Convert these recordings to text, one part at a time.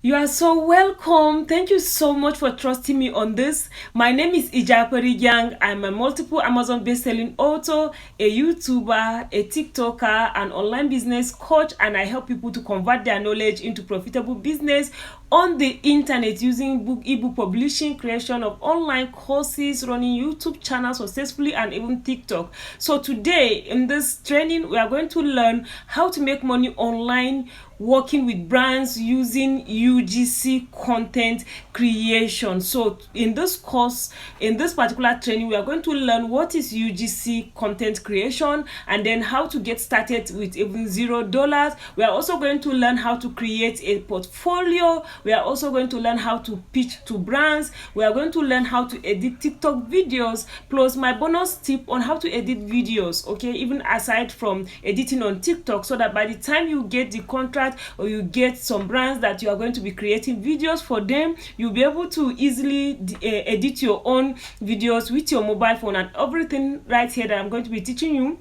You are so welcome. Thank you so much for trusting me on this. My name is Ijapari Yang. I'm a multiple Amazon best-selling author, a YouTuber, a TikToker, an online business coach, and I help people to convert their knowledge into profitable business on the internet using ebook publishing, creation of online courses, running YouTube channels successfully, and even TikTok. So today in this training, we are going to learn how to make money online working with brands using UGC content creation. So in this course, in this particular training, we are going to learn what is UGC content creation and then how to get started with even $0. We are also going to learn how to create a portfolio. We are also going to learn how to pitch to brands. We are going to learn how to edit TikTok videos, plus my bonus tip on how to edit videos, okay, even aside from editing on TikTok, so that by the time you get the contract or you get some brands that you are going to be creating videos for them, you'll be able to easily edit your own videos with your mobile phone. And everything right here that I'm going to be teaching you,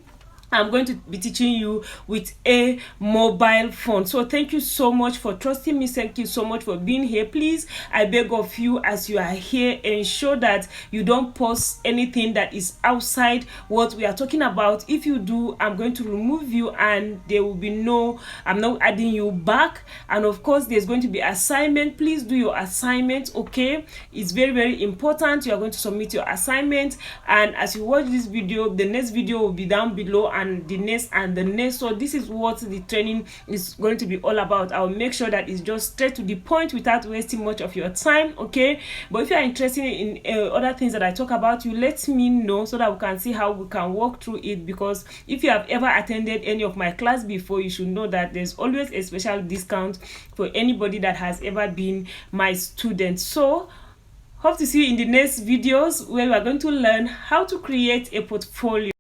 I'm going to be teaching you with a mobile phone. So thank you so much for trusting me. Thank you so much for being here. Please, I beg of you, as you are here, ensure that you don't post anything that is outside what we are talking about. If you do, I'm going to remove you and there will be no, I'm not adding you back. And of course, there's going to be assignment. Please do your assignment, okay? It's very, very important. You are going to submit your assignment, and as you watch this video, the next video will be down below, and the next and the next. So this is what the training is going to be all about. I'll make sure that it's just straight to the point without wasting much of your time, okay? But if you are interested in other things that I talk about, you let me know so that we can see how we can walk through it. Because if you have ever attended any of my class before, you should know that there's always a special discount for anybody that has ever been my student. So hope to see you in the next videos where we are going to learn how to create a portfolio.